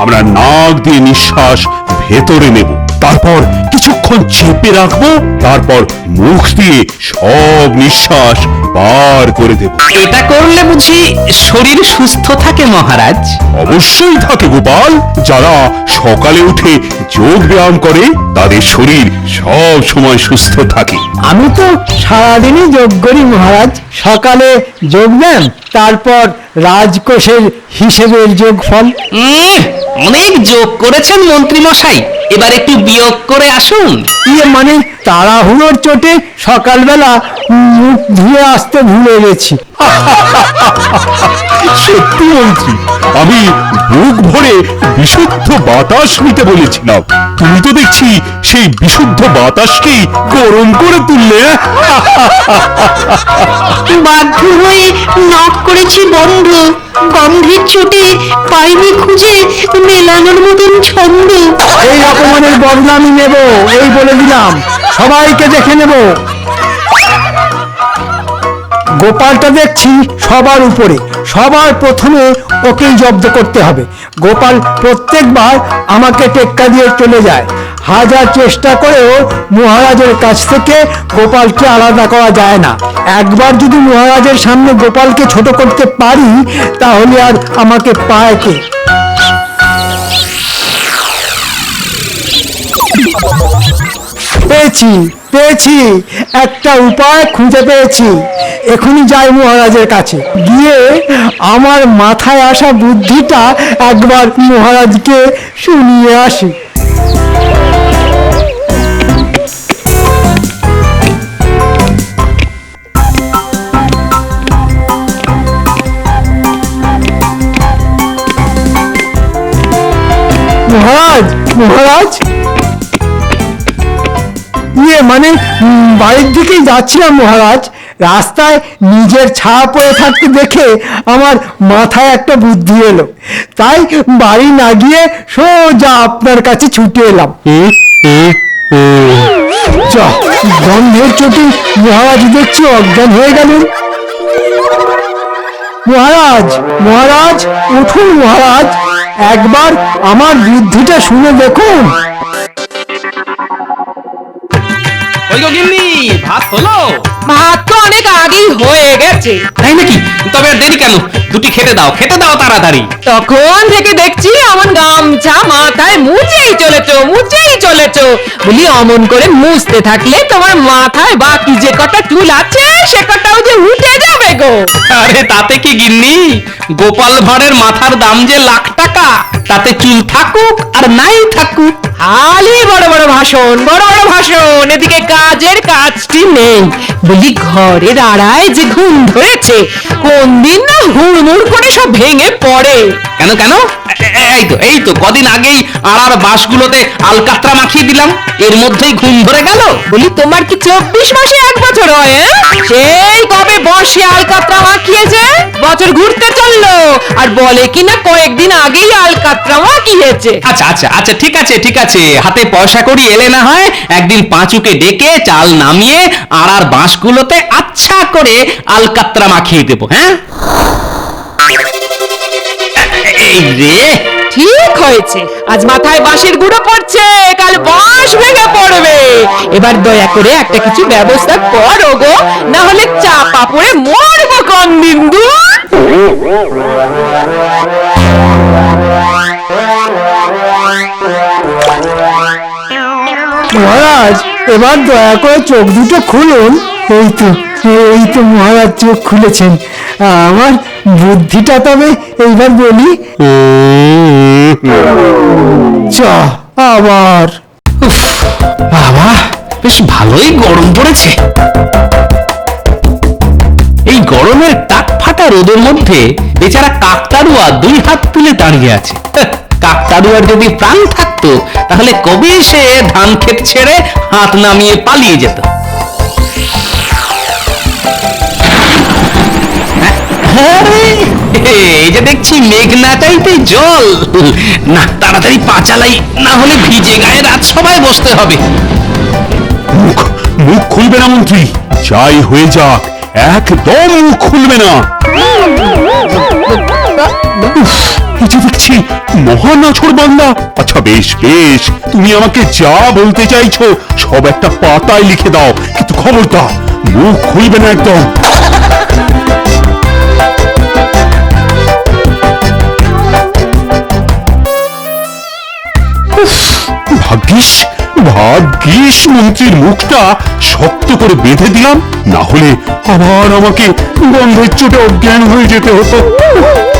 আমরা নাক দিয়ে নিঃশ্বাস ভেতরে নেব, তারপর কিছুক্ষণ চেপে রাখবো, তারপর মুখ দিয়ে সব নিঃশ্বাস বার করে দেব। এটা করলে বুঝি শরীর সুস্থ থাকে মহারাজ? অবশ্যই থাকে গোপাল। যারা সকালে উঠে যোগ ব্যায়াম করে তাদের শরীর সব সময় সুস্থ থাকে। আমি তো সারাদিনই যোগ করি মহারাজ। সকালে যোগ ব্যায়াম, তারপর রাজকোষের হিসেবের যোগফল। অনেক যোগ করেছেন মন্ত্রী মশাই, এবার একটু বিয়োগ করে আসুন। মানে তাড়াহুড়োর চোটে সকালবেলা মুখ ধুয়ে আসতে ভুলে গেছি। সত্যি মন্ত্রী, আমি বুক ভরে বিশুদ্ধ বাতাস নিতে বলেছিলাম, তুমি তো দেখছি সেই বিশুদ্ধ বাতাসকেই গরম করে তুললে। বাধ্য হয়ে নক করেছি বন্ধ, গন্ধের চোটে পাইনি খুঁজে মেলানোর মতন ছন্দ। এই অপমানের বদলা আমি নেব, এই বলে দিলাম। সবাইকে দেখে নেব। গোপালটা দেখছি সবার উপরে, সবার প্রথমে ওকেই জব্দ করতে হবে। গোপাল প্রত্যেকবার আমাকে টেক্কা দিয়ে চলে যায়। হাজার চেষ্টা করেও মহারাজের কাছ থেকে গোপালকে আলাদা করা যায় না। একবার যদি মহারাজের সামনে গোপালকে ছোট করতে পারি, তাহলে আর আমাকে পায় কে? পেয়েছি পেয়েছি, একটা উপায় খুঁজে পেয়েছি। এখনই যাই মহারাজের কাছে, গিয়ে আমার মাথায় আসা বুদ্ধিটা একবার মহারাজকে শুনিয়ে আসি। মহারাজ মহারাজ, মানে বাড়ির দিকেই যাচ্ছিলাম মহারাজ। রাস্তায় নিজের ছায়া পড়ে থাকতে দেখে আমার মাথায় একটা বুদ্ধি এলো, তাই বাড়ি না গিয়ে সোজা আপনার কাছে ছুটে এলাম। গন্ধের চোটে মহারাজ দেখছি অজ্ঞান হয়ে গেলেন। মহারাজ মহারাজ, উঠুন মহারাজ, একবার আমার বুদ্ধিটা শুনে দেখুন। ভাত হলো? ভাত তো অনেক আগেই হয়ে গেছে। তাই নাকি? তবে আর দেরি কেন? দুটি খেতে দাও তাড়াতাড়ি। তখন থেকে দেখছি অমন গামছা মাথায় মুছেই চলেছো। বলি অমন করে মুছতে থাকলে তোমার মাথায় বাকি যে কটা চুল আছে সে কটাও যে উঠে যাবে গো। আরে তাতে কি গিন্নি, গোপাল ভাঁড়ের মাথার দাম যে লাখ টাকা, তাতে চুল থাকুক আর নাই থাকুক। খালি বড় বড় ভাষণ, এদিকে কাজের কাজটি নেই। বলি ঘরের আড়ায় যে ঘুম ধরেছে, কোন দিন না হুড়মুড় করে সব ভেঙে পড়ে। কেন? এই তো কদিন আগেই আড়ার বাঁশগুলোতে আলকাতরা মাখিয়ে দিলাম, এর মধ্যেই ঘুম ধরে গেল। বলি তোমার কি 24 মাসে 1 বছর হয়? সেই কবে বর্ষে আলকাতরা মাখিয়েছে, বছর ঘুরতে চললো আর বলে কিনা কয়েকদিন আগেই আলকাতরা মাখিয়েছে। আচ্ছা ঠিক আছে, হাতে পয়সা করি এলে না হয় একদিন পাঁচুকে ডেকে চাল নামিয়ে আড়ার বাঁশগুলোতে আচ্ছা করে আলকাতরা মাখিয়ে দেবো। হ্যাঁ, এই রে, ঠিক হয়েছে। আজ মাথায় বাঁশের গুঁড়ো পড়ছে, কাল বাঁশ ভেঙে পড়বে। এবার দয়া করে একটা কিছু ব্যবস্থা করো গো, না হলে চাপা পড়ে মরবো কোন দিন। মহারাজ, এবার দয়া করে চোখ দুটো খুলুন। এই তো মহারাজ চোখ খুলেছেন। আমার বুদ্ধিটা তবে এইবার বলি। আবার বাবা, বেশ ভালোই গরম পড়েছে। এই গরমের টাক ফাটা রোদের মধ্যে বেচারা কাকতাড়ুয়া 2 হাত তুলে দাঁড়িয়ে আছে। কাকতাড়ুয়ার যদি প্রাণ থাকতো তাহলে কবে সে ধান ক্ষেত ছেড়ে হাত নামিয়ে পালিয়ে যেত। এই যে দেখছি মেঘনা টাইপে জল, না তাড়াতাড়ি পা চালাই, না হলে ভিজে গায়ে রাত সবাই বসতে হবে। মুখ খুলবে না মন্ত্রী, যাই হয়ে যাক একদম মুখ খুলবে না। এই যে দেখছি মহান আছড় বান্দা। আচ্ছা বেশ বেশ, তুমি আমাকে যা বলতে চাইছো সব একটা পাতায় লিখে দাও, কিন্তু খবরদার মুখ খুলবে না একদম। ভাগ্যিস ভাগ্যিস মন্ত্রীর মুখটা শক্ত করে বেঁধে দিলাম, না হলে আবার আমাকে গন্ধের চোটে অজ্ঞান হয়ে যেতে হতো।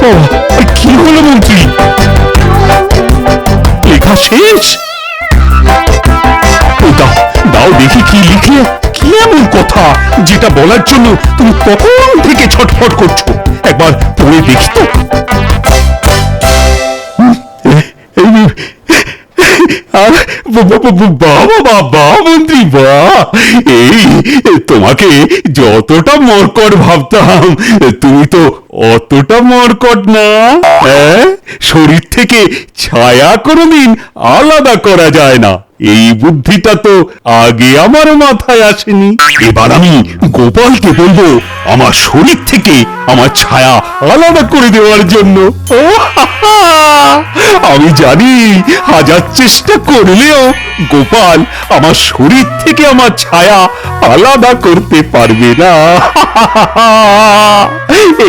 বাবা, কি হলো মন্ত্রী? লেখা শেষ? দাও দাও দেখি কি লিখলে। কি এমন কথা যেটা বলার জন্য তুমি কখন থেকে ছটফট করছো? একবার পড়ে দেখি তো। বাবা মন্ত্রী বাহ, এই তোমাকে যতটা মরকট ভাবতাম তুমি তো অতটা মরকট না। শরীর থেকে ছায়া কোনোদিন আলাদা করা যায় না, এই বুদ্ধিটা তো আগে আমার মাথায় আসেনি। এবার আমি গোপালকে বলবো আমার শরীর থেকে আমার ছায়া আলাদা করে দেওয়ার জন্য। ও আমি জানি হাজার চেষ্টা করলেও গোপাল আমার শরীর থেকে আমার ছায়া আলাদা করতে পারবে না।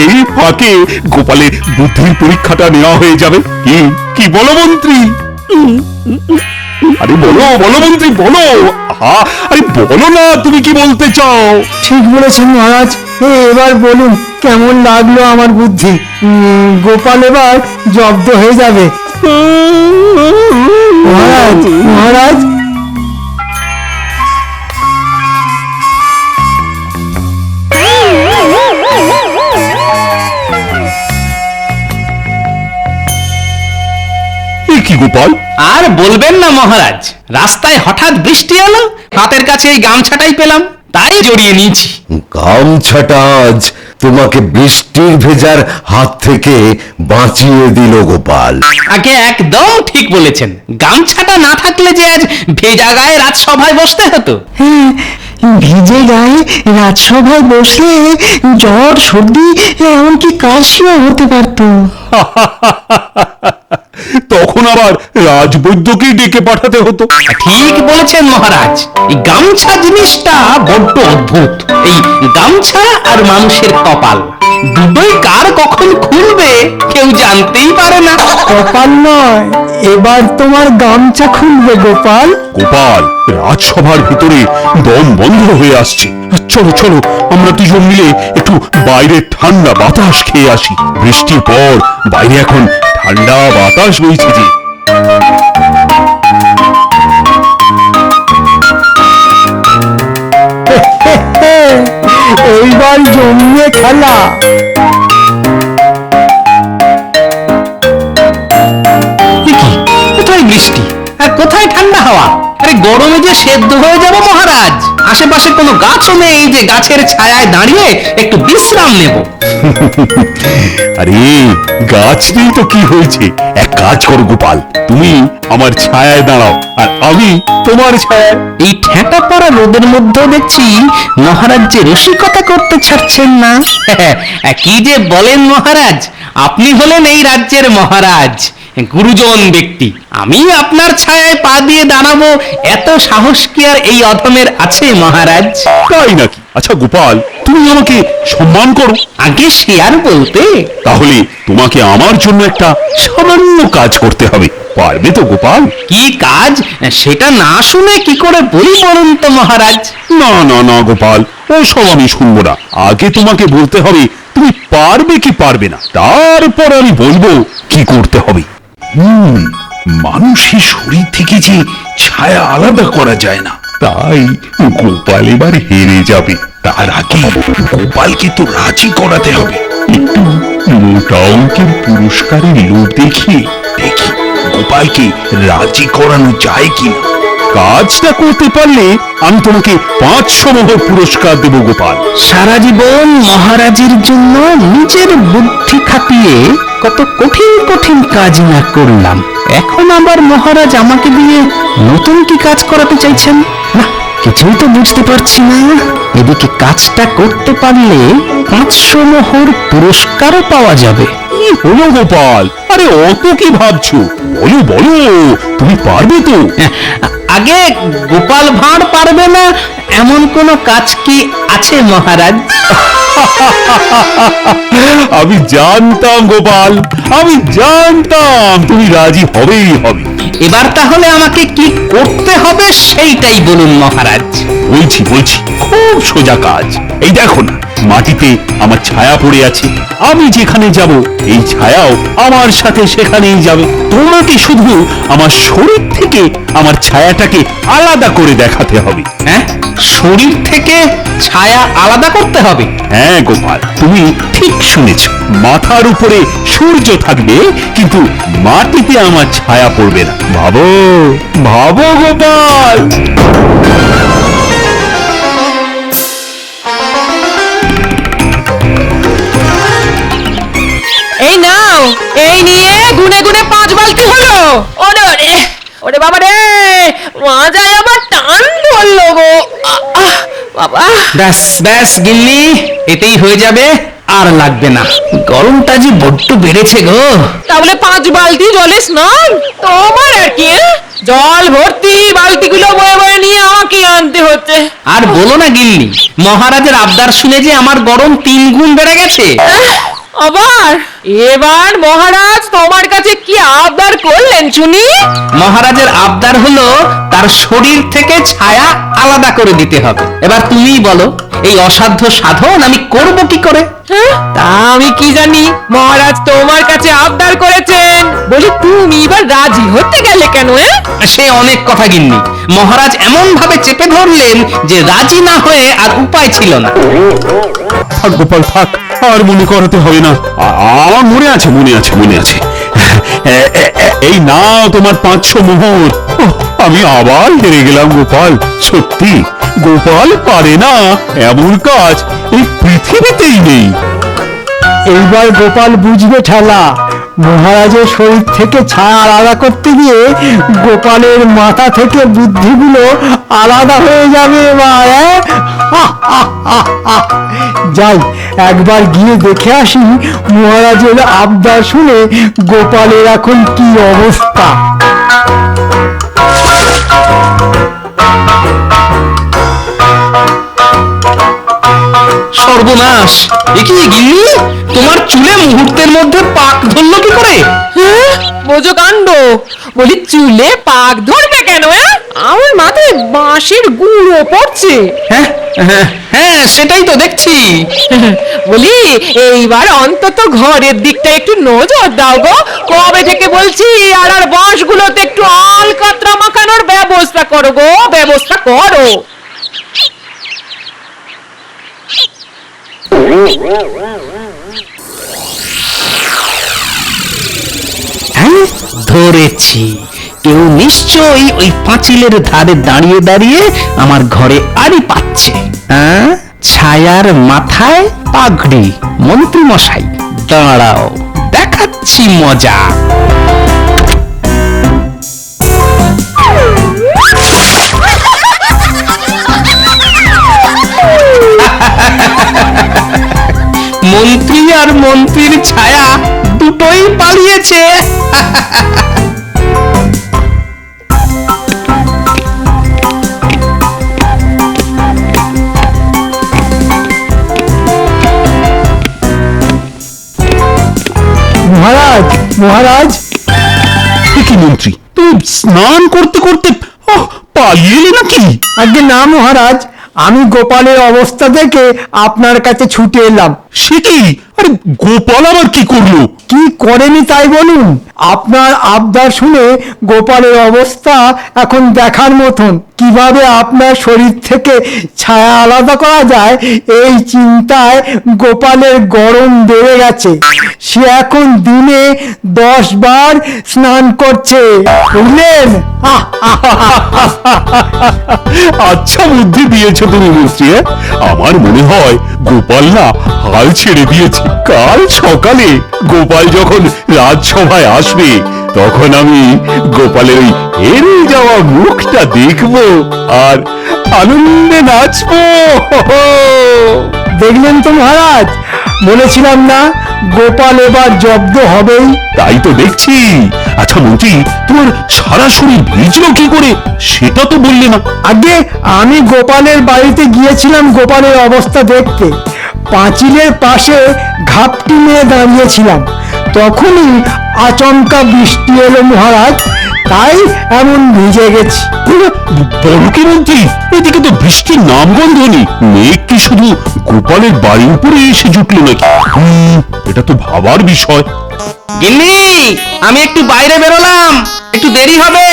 এই ফাঁকে গোপালের বুদ্ধির পরীক্ষাটা নেওয়া হয়ে যাবে। কি কি বলো মন্ত্রী? আরে বলো বলো মন্ত্রী বলো। আরে বলো না, তুমি কি বলতে চাও? ঠিক বলেছেন মহারাজ। এবার বলুন কেমন লাগলো আমার বুদ্ধি? গোপাল এবার জব্দ হয়ে যাবে। মহারাজ মহারাজ কি গোপাল? আর বলবেন না মহারাজ, রাস্তায় হঠাৎ বৃষ্টি এলো, হাতের কাছে এই গামছাটাই পেলাম, তাই জড়িয়ে নিয়েছি। গামছাটা আজ তোমাকে বৃষ্টির ভেজার হাত থেকে বাঁচিয়ে দিল গোপাল। আগে একদম ঠিক বলেছেন, গামছাটা না থাকলে যে আজ ভেজা গায়ে রাজসভায় বসতে হতো। হ্যাঁ, ভিজে গায়ে রাজসভায় বসলে জ্বর সর্দি এমনকি কাশিও হতে পারতো। তখন আবার রাজবৈদ্যকেই ডেকে পাঠাতে হতো। ঠিক বলেছেন মহারাজ, এই গামছা জিনিসটা বড্ড অদ্ভুত। এই গামছা আর মানুষের কপাল দুটোই কার কখন খুলবে কেউ জানতেই পারে না। কপাল নয়, এবার তোমার গামছা খুলবে গোপাল। গোপাল, রাজসভার ভিতরে দম বন্ধ হয়ে আসছে। চলো চলো আমরা দুজন মিলে একটু বাইরে ঠান্ডা বাতাস খেয়ে আসি। বৃষ্টির পর বাইরে এখন ঠান্ডা বাতাস বইছে যে। এইবার জমিয়ে খেলা। কোথায় বৃষ্টি আর কোথায় ঠান্ডা হাওয়া? আরে গরমে যে সেদ্ধ হয়ে যাব মহারাজ। আশেপাশে কোনো গাছও নেই যে গাছের ছায়ায় দাঁড়িয়ে একটু বিশ্রাম নেব। আরে গাছ নেই তো কি হয়েছে? এক কাজ করো গোপাল, তুমি আমার ছায়ায় দাঁড়াও আর আমি তোমার ছায়ায়। এই ঠেঁটা পড়া রোদের মধ্যেও দেখছি মহারাজ যে রসিকতা করতে ছাড়ছেন না। কি যে বলেন মহারাজ, আপনি হলেন এই রাজ্যের মহারাজ, গুরুজন ব্যক্তি। আমি আপনার ছায়ায় পা দিয়ে দাঁড়াবো এত সাহস কি আর এই অধমের আছে মহারাজ? তাই নাকি? আচ্ছা গোপাল, তুমি আমাকে সম্মান করো। আগে সে আর বলতে। তাহলে তোমাকে আমার জন্য একটা সামান্য কাজ করতে হবে, পারবে তো গোপাল? কি কাজ সেটা না শুনে কি করে বলি বলুন তো মহারাজ? না না না গোপাল, ওসব আমি শুনবো না। আগে তোমাকে বলতে হবে তুমি পারবে কি পারবে না, তারপর আমি বলবো কি করতে হবে। মানুষের শরীর থেকে যে ছায়া আলাদা করা যায় না, তাই গোপাল এবার হেরে যাবে। তার আগে গোপালকে তো রাজি করাতে হবে। একটু মোটা অঙ্কের পুরস্কারের লোভ দেখিয়ে দেখি গোপালকে রাজি করানো যায় কিনা। কাজটা করতে পারলে আমি তোমাকে 500 মোহর পুরস্কার দেব গোপাল। সারা জীবন মহারাজের জন্য নিজের বুদ্ধি খাটিয়ে কত কঠিন কঠিন কাজ না করলাম, এখন আবার মহারাজ আমাকে দিয়ে নতুন কি কাজ করাতে চাইছেন? না, কিছুই তো বুঝতে পারছি না। এদিকে কাজটা করতে পারলে 500 মোহর পুরস্কারও পাওয়া যাবে। হলো গোপাল? আরে অত কি ভাবছো? বলো বলো, তুমি পারবে তো? আগে গোপাল ভাঁড় পারবে না এমন কোন কাজ কি আছে মহারাজ? আমি জানতাম গোপাল, আমি জানতাম তুমি রাজি হবেই হবে। এবার তাহলে আমাকে কি করতে হবে সেইটাই বলুন মহারাজ। বলছি বলছি, খুব সোজা কাজ। এই দেখো না, মাটিতে আমার ছায়া পড়ে আছে, আমি যেখানে যাব এই ছায়াও আমার সাথে সেখানেই যাবে। তোমাকে শুধু আমার শরীর থেকে আমার ছায়াটাকে আলাদা করে দেখাতে হবে। হ্যাঁ, শরীর থেকে ছায়া আলাদা করতে হবে? হ্যাঁ গোপাল, তুমি ঠিক শুনেছ। মাথার উপরে সূর্য থাকবে, কিন্তু মাটিতে আমার ছায়া পড়বে না। ভাবো ভাবো গোপাল। এই নাও, এই নিয়ে গুনে গুনে 5 বালতি হলো। ওরে ওরে, ওরে বাবা রে, মাজায় আবার টান ধরলো গো। বাবা, ব্যাস ব্যাস গিন্নি, এতেই হয়ে যাবে, আর লাগবে না। গরমটা যে বড্ড বেড়েছে গো। তাহলে 5 বালতি জলে স্নান তোমার আর কি? জল ভর্তি বালতিগুলো বয়ে বয়ে নিয়ে আমাকে আনতে হচ্ছে। আর বলো না গিন্নি, মহারাজের আবদার শুনে যে আমার গরম 3 গুণ বেড়ে গেছে। আবার এবার মহারাজ তোমার কাছে কি আবদার করলেন শুনি? মহারাজের আবদার হলো তার শরীর থেকে ছায়া আলাদা করে দিতে হবে। এবার তুমিই বলো, এই অসাধ্য সাধন আমি করব কি করে? হ্যাঁ? তা আমি কি জানি মহারাজ তোমার কাছে আবদার করেছেন বলে তুমি এবার রাজি হতে গেলে কেন? সে অনেক কথা গিন্নি, মহারাজ এমন ভাবে চেপে ধরলেন যে রাজি না হয়ে আর উপায় ছিল না। থাক গোপাল থাক, আর মনে করাতে হবে না। আমার মনে আছে মনে আছে মনে আছে। এই নাও তোমার 500 মোহর। আমি আবার হেরে গেলাম গোপাল। সত্যি গোপাল পারে না এমন কাজ এই পৃথিবীতেই নেই। এইবার গোপাল বুঝবে ঠেলা। মহারাজের শরীর থেকে ছায়া আলাদা করতে গিয়ে গোপালের মাথা থেকে বুদ্ধিগুলো আলাদা হয়ে যাবে এবার। যাই একবার গিয়ে দেখে আসি মহারাজের আবদার শুনে গোপালের এখন কি অবস্থা। সর্বনাশ! এ কি গিন্নি, তোমার চুলে মুহূর্তের মধ্যে পাক ধরলো কি করে? হ্যাঁ, বোঝো কাণ্ড। বলি চুলে পাক ধরবে কেন? আমার মাথায় বাঁশের গুঁড়ো পড়ছে। হ্যাঁ হ্যাঁ হ্যাঁ, সেটাই তো দেখছি। বলি এইবার অন্তত ঘরের দিকটা একটু নজর দাও গো। কবে থেকে বলছি আর আর বাঁশগুলোতে একটু আলকাতরা মাখানোর ব্যবস্থা করো গো, ব্যবস্থা করো। হ্যাঁ, ধরেছি। কেউ নিশ্চয়ই ওই পাঁচিলের ধারে দাঁড়িয়ে দাঁড়িয়ে আমার ঘরে আড়ি পাচ্ছে। হ্যাঁ, ছায়ার মাথায় পাগড়ি। মন্ত্রী মশাই দাঁড়াও, দেখাচ্ছি মজা। মন্ত্রী আর মন্ত্রীর ছায়া দুটোই পালিয়েছে। মহারাজ মহারাজ, কি মন্ত্রী, তুমি স্নান করতে করতে পালিয়ে এলে নাকি? আগে না মহারাজ, আমি গোপালের অবস্থা দেখে আপনার কাছে ছুটে এলাম। সে কি? আরে গোপাল আবার কি করলো? কি করেনি তাই বলুন। আপনার আবদার শুনে গোপালের অবস্থা এখন দেখার মতন। কিভাবে আপনার শরীর থেকে ছায়া আলাদা করা যায় এই চিন্তায় গোপালের গরম বেড়ে গেছে। সে এখন দিনে 10 বার স্নান করছে, বুঝলেন? আচ্ছা বুদ্ধি দিয়েছো তুমি মন্ত্রী। আমার মনে হয় গোপাল না হাল ছেড়ে দিয়েছে। কাল সকালে গোপাল যখন রাজসভায় আসবে তখন আমি গোপালের ওই হেরে যাওয়া মুখটা দেখবো আর আনন্দে নাচবো। দেখলেন তো মহারাজ, বলেছিলাম না গোপাল এবার জব্দ হবেই। তাই তো দেখছি। আচ্ছা মন্ত্রী, তোমার সারা শরীর ভিজলো কি করে সেটা তো বললে না। আগে আমি গোপালের বাড়িতে গিয়েছিলাম গোপালের অবস্থা দেখতে। পাঁচিলের পাশে ঘাপটি মেয়ে দাঁড়িয়েছিলাম, তখনই আচমকা বৃষ্টি এলো মহারাজ, তাই এমন ভিজে গেছি। বলো কি মন্ত্রী, এদিকে তো বৃষ্টির নামগন্ধ নেই। মেঘ কি শুধু গোপালের বাড়ির উপরে এসে জুটলো নাকি? এটা তো ভাবার বিষয়। গিন্নি, আমি একটু বাইরে বেরোলাম, একটু দেরি হবে।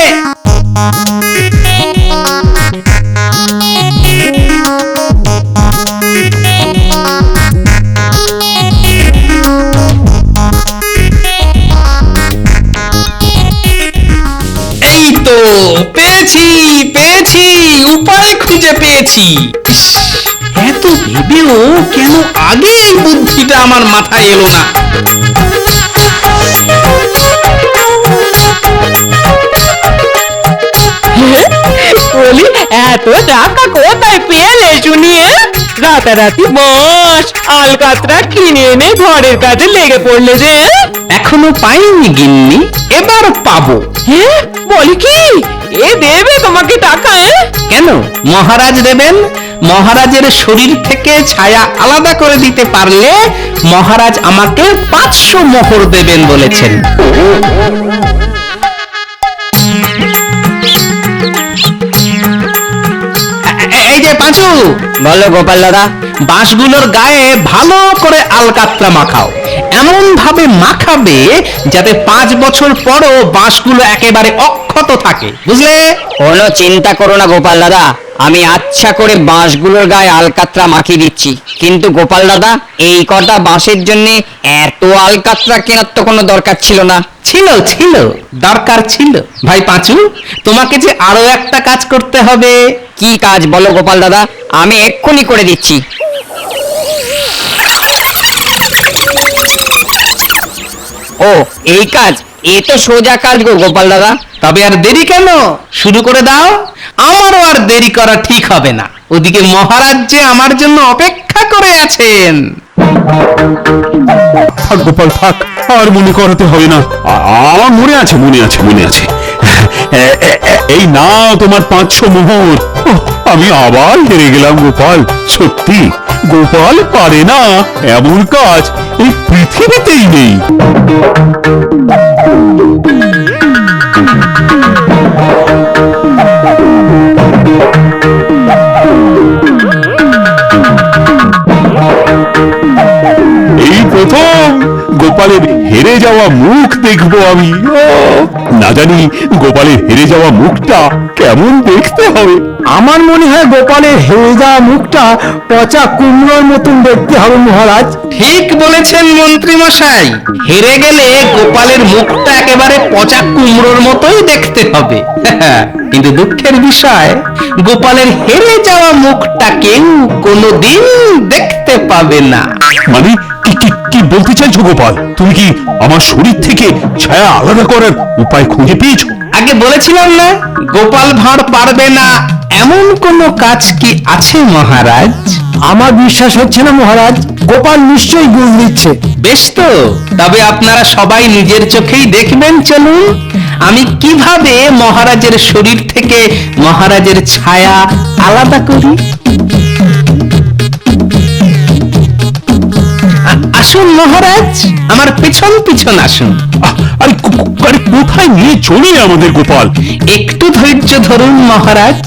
এই তো পেয়েছি পেয়েছি, উপায় খুঁজে পেয়েছি। ইস, এত ভেবেও কেন আগে এই বুদ্ধিটা আমার মাথায় এলো না? বলি এত টাকা কোথায় পেলে শুনিয়ে? রাতারাতি মাছ আলকাতরা কিনে এনে ঘরের কাজে লেগে পড়লে যে। এখনো পাইনি গিন্নি, এবার পাবো। হ্যাঁ, বলি কি এ দেবে তোমাকে টাকা? কেন মহারাজ দেবেন? মহারাজের শরীর থেকে ছায়া আলাদা করে দিতে পারলে মহারাজ আমাকে 500 মোহর দেবেন বলেছেন। এই যে পাঁচু, বলো গোপাল দাদা। বাঁশগুলোর গায়ে ভালো করে আলকাতরা মাখাও, এমন ভাবে মাখাবে যাতে 5 বছর পরও বাঁশগুলো একেবারে অক্ষত থাকে, বুঝলে? কোনো চিন্তা করো না গোপাল দাদা, আমি আচ্ছা করে বাঁশগুলোর গায়ে আলকাতরা মাখিয়ে দিচ্ছি। কিন্তু গোপাল দাদা, এই কটা বাঁশের জন্য এত আলকাতরা কেনার তো কোনো দরকার ছিল না। ছিল ছিল, দরকার ছিল। ভাই পাঁচু, তোমাকে যে আরো একটা কাজ করতে হবে। কি কাজ বলো গোপাল দাদা, আমি এক্ষুনি করে দিচ্ছি। ও এই কাজ, এ তো সোজা কাজ গো গোপাল দাদা। তবে আর দেরি কেন, শুরু করে দাও। আমারও আর দেরি করা ঠিক হবে না, ওদিকে মহারাজ যে আমার জন্য অপেক্ষা করে আছেন। থাক গোপাল থাক, আর মনে করাতে হবে না। আমার মনে আছে মনে আছে মনে আছে। এই নাও তোমার 500 মোহর। আমি আবার হেরে গেলাম গোপাল। সত্যি গোপাল পারে না এমন কাজ এই পৃথিবীতেই নেই। এই প্রথম গোপালের হেরে যাওয়া মুখ দেখবো আমি। না জানি গোপালের হেরে যাওয়া মুখটা কেমন দেখতে হবে। আমার মনে হয় গোপালের হেরে যাওয়া মুখটা পচা কুমড়োর মতন দেখতে হবে মহারাজ। ঠিক বলেছেন মন্ত্রী মশাই, হেরে গেলে গোপালের মুখটা একেবারে পচা কুমড়োর মতোই দেখতে হবে। কিন্তু দুঃখের বিষয়, গোপালের হেরে যাওয়া মুখটা কেউ কোনোদিন দেখতে পাবে না। মানে কি কি কি বলতে চাইছো গোপাল? তুমি কি আমার শরীর থেকে ছায়া আলাদা করার উপায় খুঁজে পেয়েছো? আগে বলেছিলাম না, গোপাল ভাঁড় পারবে না এমন কোনো কাজ কি আছে মহারাজ? আমার বিশ্বাস হচ্ছে না মহারাজ, গোপাল নিশ্চয়ই গুণ দিচ্ছে। বেশ তো, তবে আপনারা সবাই নিজের চোখেই দেখবেন। চলুন, আমি কিভাবে মহারাজের শরীর থেকে মহারাজের ছায়া আলাদা করি। আসুন মহারাজ, আমার পেছন পিছন আসুন। আরে কোথায় নিয়ে চলে আমাদের গোপাল? একটু ধৈর্য ধরুন মহারাজ,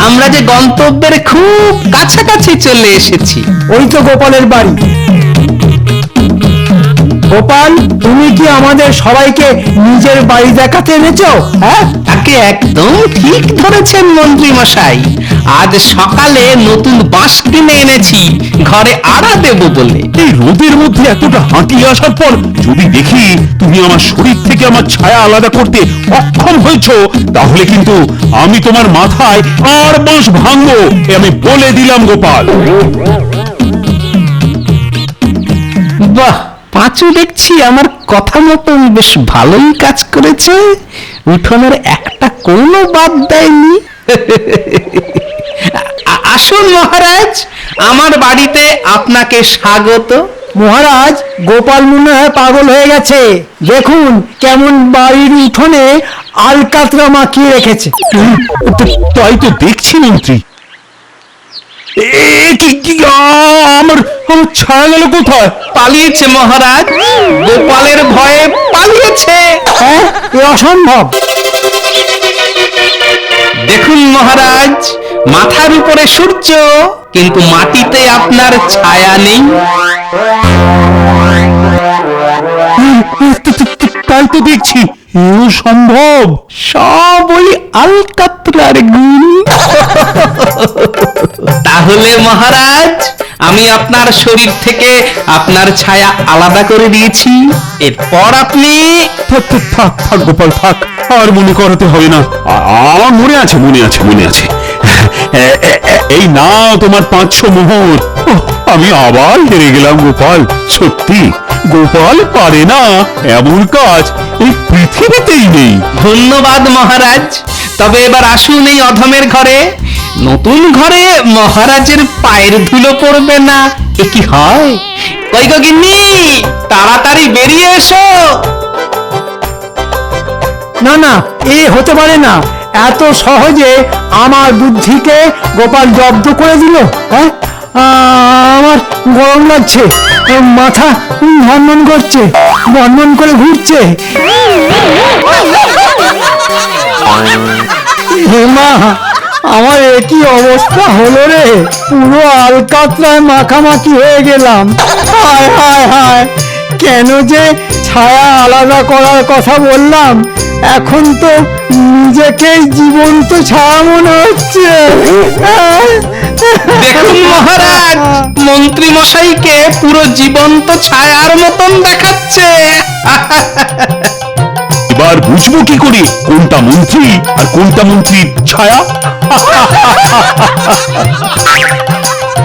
আমরা যে গন্তব্যের খুব কাছাকাছি চলে এসেছি। ওই তো গোপালের বাড়ি। গোপাল, তুমি কি আমাদের সবাইকে নিজের বাড়ি দেখাতে এনেছো? হ্যাঁ, তাকে একদম ঠিক ধরেছেন মন্ত্রী মশাই। আজ সকালে নতুন বাঁশ কিনে এনেছি ঘরে আড়া দেব বলে। এই রোদের মধ্যে এতটা হাঁটিয়ে আসার পর যদি দেখি তুমি আমার শরীর থেকে আমার ছায়া আলাদা করতে অক্ষম হয়েছো, তাহলে কিন্তু আমি তোমার মাথায় আর বাঁশ ভাঙবো, এ আমি বলে দিলাম গোপাল। বাহ, পাঁচু দেখছি আমার কথা মতন বেশ ভালোই কাজ করেছে, উঠোনের একটা কোনো বাদ দেয়নি। আসুন মহারাজ, আমার বাড়িতে আপনাকে স্বাগত। মহারাজ, গোপাল মনে হয় পাগল হয়ে গেছে। দেখুন কেমন বাড়ির উঠোনে আলকাতরা মাখিয়ে রেখেছে। তাই তো দেখছি মন্ত্রী। আমার আমার ছায়া গেল কোথায়? পালিয়েছে মহারাজ, গোপালের ভয়ে পালিয়েছে। হ্যাঁ, এ অসম্ভব। দেখুন মহারাজ, মাথার উপরে সূর্য, কিন্তু মাটিতে আপনার ছায়া নেই। তাই তো দেখছি, এও সম্ভব। সব ওই আলকাতরার গুণ। তাহলে মহারাজ, আমি আপনার শরীর থেকে আপনার ছায়া আলাদা করে দিয়েছি। এরপর আপনি থাক গোপাল থাক, আর মনে করাতে হবে না। আমার মনে আছে এই নাও তোমার 500 মোহর। আমি আবার হেরে গেলাম গোপাল। সত্যি গোপাল পারে না এমন কাজ এই পৃথিবীতেই নেই। ধন্যবাদ মহারাজ। তবে এবার আসুন এই অধমের ঘরে। নতুন ঘরে মহারাজের পায়ের ধুলো পড়বে না, এ কি হয়? কই গো গিন্নি, তাড়াতাড়ি বেরিয়ে এসো। না না, এ হতে পারে না। এত সহজে আমার বুদ্ধিকে গোপাল জব্দ করে দিল। হ্যাঁ, আমার গরম লাগছে, মাথা ভনভন করছে, ভনভন করে ঘুরছে। হে মা, আমার একই অবস্থা হলো রে, পুরো আলকাতরায় মাখামাখি হয়ে গেলাম। হায় হায় হায়, কেন যে ছায়া আলাদা করার কথা বললাম। এখন তো নিজেকেই জীবন্ত ছায়া মনে হচ্ছে। দেখুন মহারাজ, মন্ত্রী মশাইকে পুরো জীবন্ত ছায়ার মতন দেখাচ্ছে। এবার বুঝবো কি করে কোনটা মন্ত্রী আর কোনটা মন্ত্রীর ছায়া?